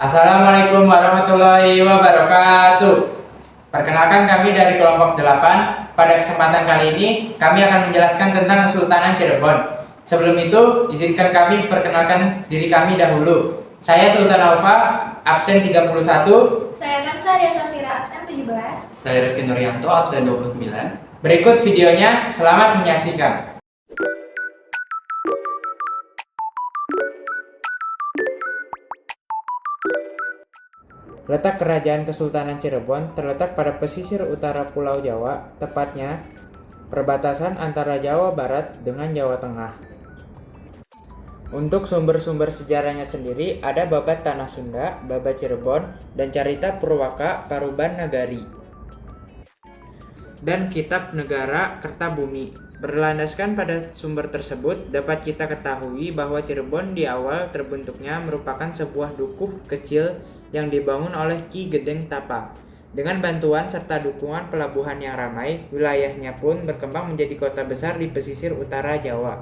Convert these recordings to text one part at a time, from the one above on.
Assalamualaikum warahmatullahi wabarakatuh. Perkenalkan kami dari kelompok 8. Pada kesempatan kali ini kami akan menjelaskan tentang Kesultanan Cirebon. Sebelum itu, izinkan kami perkenalkan diri kami dahulu. Saya Sultan Alfa, absen 31. Saya Kansaria Safira, absen 17. Saya Rifki Nuryanto, absen 29. Berikut videonya, selamat menyaksikan. Letak Kerajaan Kesultanan Cirebon terletak pada pesisir utara Pulau Jawa, tepatnya perbatasan antara Jawa Barat dengan Jawa Tengah. Untuk sumber-sumber sejarahnya sendiri ada Babat Tanah Sunda, Babat Cirebon, dan Carita Purwaka Paruban Nagari. Dan Kitab Negara Kertabumi. Berlandaskan pada sumber tersebut, dapat kita ketahui bahwa Cirebon di awal terbentuknya merupakan sebuah dukuh kecil yang dibangun oleh Ki Gedeng Tapa. Dengan bantuan serta dukungan pelabuhan yang ramai, wilayahnya pun berkembang menjadi kota besar di pesisir utara Jawa.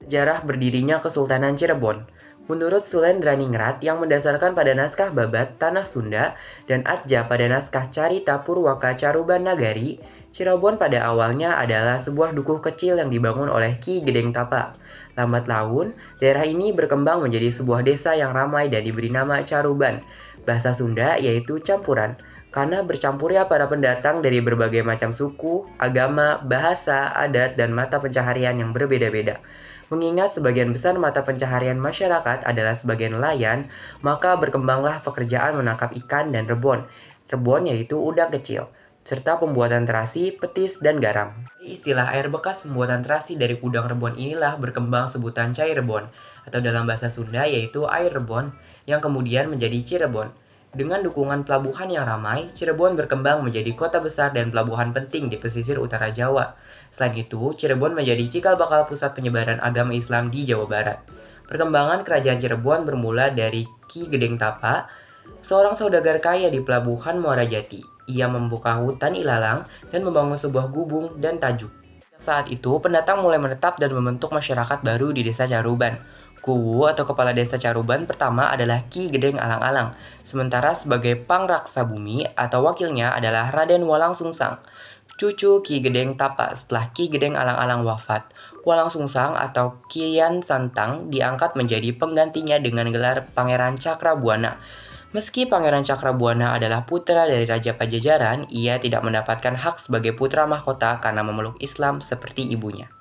Sejarah berdirinya Kesultanan Cirebon. Menurut Sulendraniningrat yang mendasarkan pada naskah Babat Tanah Sunda dan Atja pada naskah Carita Purwaka Caruban Nagari, Cirebon pada awalnya adalah sebuah dukuh kecil yang dibangun oleh Ki Gedeng Tapa. Lambat laun, daerah ini berkembang menjadi sebuah desa yang ramai dan diberi nama Caruban. Bahasa Sunda yaitu campuran, karena bercampurnya para pendatang dari berbagai macam suku, agama, bahasa, adat, dan mata pencaharian yang berbeda-beda. Mengingat sebagian besar mata pencaharian masyarakat adalah sebagai nelayan, maka berkembanglah pekerjaan menangkap ikan dan rebon. Rebon yaitu udang kecil, serta pembuatan terasi, petis, dan garam. Istilah air bekas pembuatan terasi dari udang rebon inilah berkembang sebutan cai rebon, atau dalam bahasa Sunda yaitu air rebon, yang kemudian menjadi Cirebon. Dengan dukungan pelabuhan yang ramai, Cirebon berkembang menjadi kota besar dan pelabuhan penting di pesisir utara Jawa. Selain itu, Cirebon menjadi cikal bakal pusat penyebaran agama Islam di Jawa Barat. Perkembangan kerajaan Cirebon bermula dari Ki Gedeng Tapa, seorang saudagar kaya di pelabuhan Muara Jati. Ia membuka hutan ilalang dan membangun sebuah gubung dan tajuk. Saat itu, pendatang mulai menetap dan membentuk masyarakat baru di desa Caruban. Kuwu atau kepala desa Caruban pertama adalah Ki Gedeng Alang-Alang, sementara sebagai pangraksa bumi atau wakilnya adalah Raden Walang Sungsang, cucu Ki Gedeng Tapa. Setelah Ki Gedeng Alang-Alang wafat, Walang Sungsang atau Kian Santang diangkat menjadi penggantinya dengan gelar Pangeran Cakrabuana. Meski Pangeran Cakrabuana adalah putra dari Raja Pajajaran, ia tidak mendapatkan hak sebagai putra mahkota karena memeluk Islam seperti ibunya.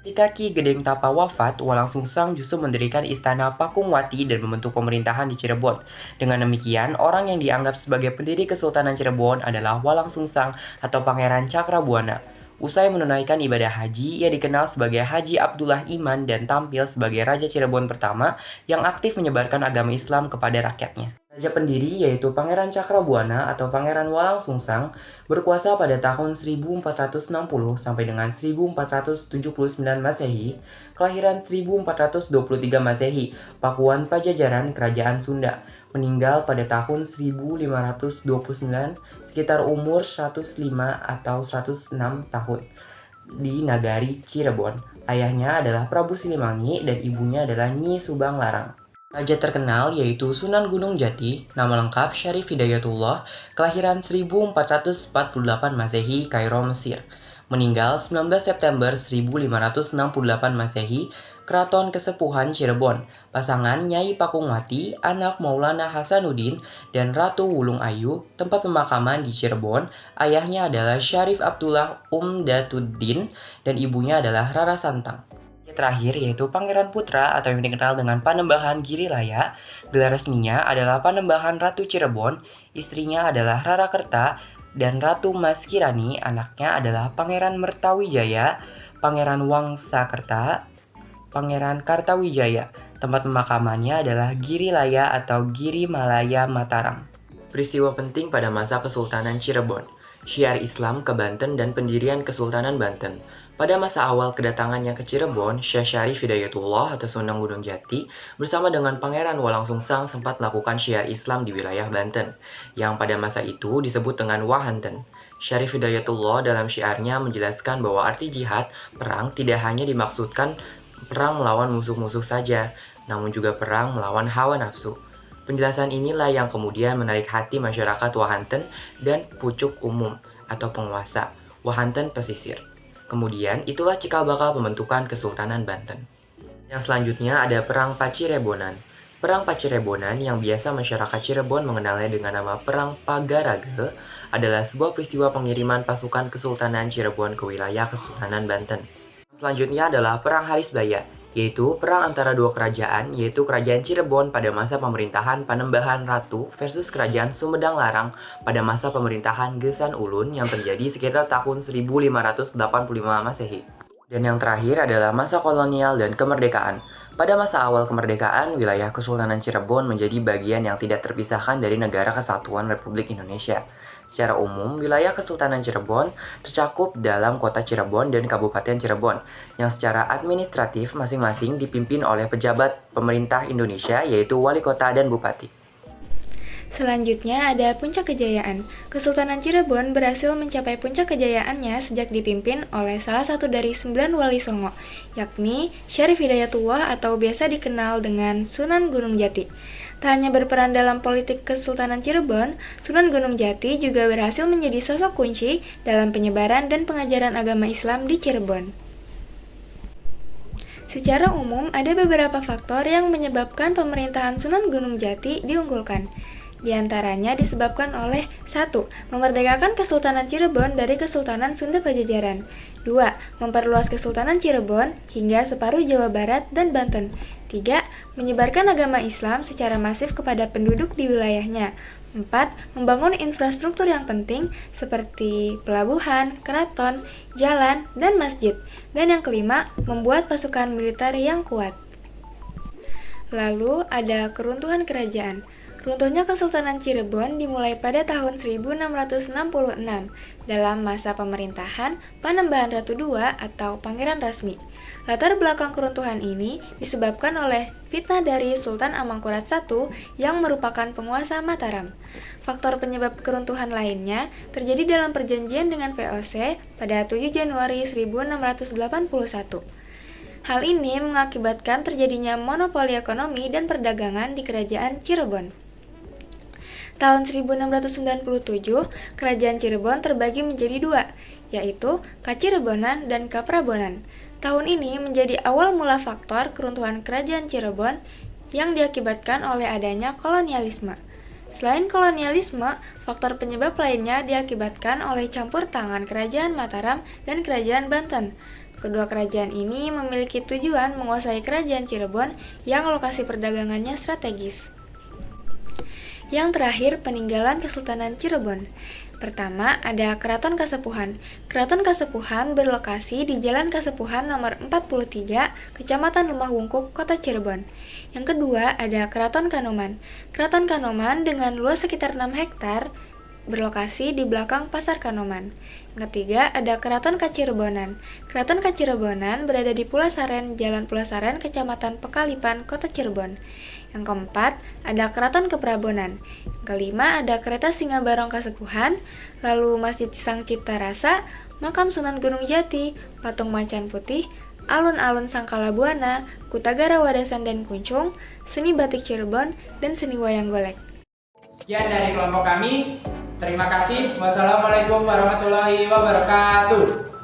Ketika Ki Gedeng Tapa wafat, Walang Sungsang justru mendirikan istana Pakungwati dan membentuk pemerintahan di Cirebon. Dengan demikian, orang yang dianggap sebagai pendiri Kesultanan Cirebon adalah Walang Sungsang atau Pangeran Cakrabuana. Usai menunaikan ibadah haji, ia dikenal sebagai Haji Abdullah Iman dan tampil sebagai Raja Cirebon pertama yang aktif menyebarkan agama Islam kepada rakyatnya. Raja pendiri yaitu Pangeran Cakrabuana atau Pangeran Walang Sungsang berkuasa pada tahun 1460 sampai dengan 1479 Masehi, kelahiran 1423 Masehi, Pakuan Pajajaran Kerajaan Sunda. Meninggal pada tahun 1529 sekitar umur 105 atau 106 tahun di Nagari Cirebon. Ayahnya adalah Prabu Siliwangi dan ibunya adalah Nyi Subang Larang. Raja terkenal yaitu Sunan Gunung Jati, nama lengkap Syarif Hidayatullah, kelahiran 1448 Masehi, Kairo, Mesir. Meninggal 19 September 1568 Masehi, Keraton Kesepuhan Cirebon. Pasangan Nyai Pakungwati, anak Maulana Hasanuddin dan Ratu Wulung Ayu, tempat pemakaman di Cirebon. Ayahnya adalah Syarif Abdullah Umdatuddin dan ibunya adalah Rara Santang. Terakhir yaitu Pangeran Putra atau yang dikenal dengan Panembahan Girilaya. Gelar resminya adalah Panembahan Ratu Cirebon, istrinya adalah Rara Kerta, dan Ratu Mas Kirani. Anaknya adalah Pangeran Mertawijaya, Pangeran Wangsakerta, Pangeran Kartawijaya. Tempat pemakamannya adalah Girilaya atau Giri Malaya Mataram. Peristiwa penting pada masa Kesultanan Cirebon, syiar Islam ke Banten dan pendirian Kesultanan Banten. Pada masa awal kedatangannya ke Cirebon, Syekh Syarif Hidayatullah atau Sunan Gunung Jati bersama dengan Pangeran Walang Sungsang sempat melakukan syiar Islam di wilayah Banten, yang pada masa itu disebut dengan Wahanten. Syarif Hidayatullah dalam syiarnya menjelaskan bahwa arti jihad, perang tidak hanya dimaksudkan perang melawan musuh-musuh saja, namun juga perang melawan hawa nafsu. Penjelasan inilah yang kemudian menarik hati masyarakat Wahanten dan pucuk umum atau penguasa Wahanten pesisir. Kemudian itulah cikal bakal pembentukan Kesultanan Banten. Yang selanjutnya ada Perang Pacirebonan. Perang Pacirebonan yang biasa masyarakat Cirebon mengenalnya dengan nama Perang Pagarage adalah sebuah peristiwa pengiriman pasukan Kesultanan Cirebon ke wilayah Kesultanan Banten. Selanjutnya adalah Perang Harisbaya, yaitu perang antara dua kerajaan, yaitu Kerajaan Cirebon pada masa pemerintahan Panembahan Ratu versus Kerajaan Sumedang Larang pada masa pemerintahan Gesan Ulun yang terjadi sekitar tahun 1585 Masehi. Dan yang terakhir adalah masa kolonial dan kemerdekaan. Pada masa awal kemerdekaan, wilayah Kesultanan Cirebon menjadi bagian yang tidak terpisahkan dari Negara Kesatuan Republik Indonesia. Secara umum, wilayah Kesultanan Cirebon tercakup dalam Kota Cirebon dan Kabupaten Cirebon, yang secara administratif masing-masing dipimpin oleh pejabat pemerintah Indonesia, yaitu wali kota dan bupati. Selanjutnya ada Puncak Kejayaan. Kesultanan Cirebon berhasil mencapai puncak kejayaannya sejak dipimpin oleh salah satu dari 9 Wali Songo, yakni Syarif Hidayatullah atau biasa dikenal dengan Sunan Gunung Jati. Tak hanya berperan dalam politik Kesultanan Cirebon, Sunan Gunung Jati juga berhasil menjadi sosok kunci dalam penyebaran dan pengajaran agama Islam di Cirebon. Secara umum, ada beberapa faktor yang menyebabkan pemerintahan Sunan Gunung Jati diunggulkan. Di antaranya disebabkan oleh 1. Memerdekakan Kesultanan Cirebon dari Kesultanan Sunda Pajajaran. 2. Memperluas Kesultanan Cirebon hingga separuh Jawa Barat dan Banten. 3. Menyebarkan agama Islam secara masif kepada penduduk di wilayahnya. 4. Membangun infrastruktur yang penting seperti pelabuhan, keraton, jalan, dan masjid. Dan yang kelima, membuat pasukan militer yang kuat. Lalu ada keruntuhan kerajaan. Runtuhnya Kesultanan Cirebon dimulai pada tahun 1666 dalam masa pemerintahan Panembahan Ratu II atau Pangeran Rasmi. Latar belakang keruntuhan ini disebabkan oleh fitnah dari Sultan Amangkurat I yang merupakan penguasa Mataram. Faktor penyebab keruntuhan lainnya terjadi dalam perjanjian dengan VOC pada 7 Januari 1681. Hal ini mengakibatkan terjadinya monopoli ekonomi dan perdagangan di Kerajaan Cirebon. Tahun 1697, Kerajaan Cirebon terbagi menjadi 2, yaitu Kacirebonan dan Kaprabonan. Tahun ini menjadi awal mula faktor keruntuhan Kerajaan Cirebon yang diakibatkan oleh adanya kolonialisme. Selain kolonialisme, faktor penyebab lainnya diakibatkan oleh campur tangan Kerajaan Mataram dan Kerajaan Banten. Kedua kerajaan ini memiliki tujuan menguasai Kerajaan Cirebon yang lokasi perdagangannya strategis. Yang terakhir, peninggalan Kesultanan Cirebon. Pertama, ada Keraton Kasepuhan. Keraton Kasepuhan berlokasi di Jalan Kasepuhan nomor 43, Kecamatan Lemah Wungkuk, Kota Cirebon. Yang kedua, ada Keraton Kanoman. Keraton Kanoman dengan luas sekitar 6 hektar berlokasi di belakang Pasar Kanoman. Yang ketiga, ada Keraton Kacirebonan. Keraton Kacirebonan berada di Pulasaren, Jalan Pulasaren, Kecamatan Pekalipan, Kota Cirebon. Yang keempat, ada Keraton Keprabonan. Yang kelima, ada Kereta Singabarong Kasepuhan, lalu Masjid Sang Cipta Rasa, Makam Sunan Gunung Jati, Patung Macan Putih, alun-alun Sangkala Buana, Kutagara Wadasan dan Kuncung, seni batik Cirebon, dan seni wayang golek. Sekian dari kelompok kami. Terima kasih. Wassalamualaikum warahmatullahi wabarakatuh.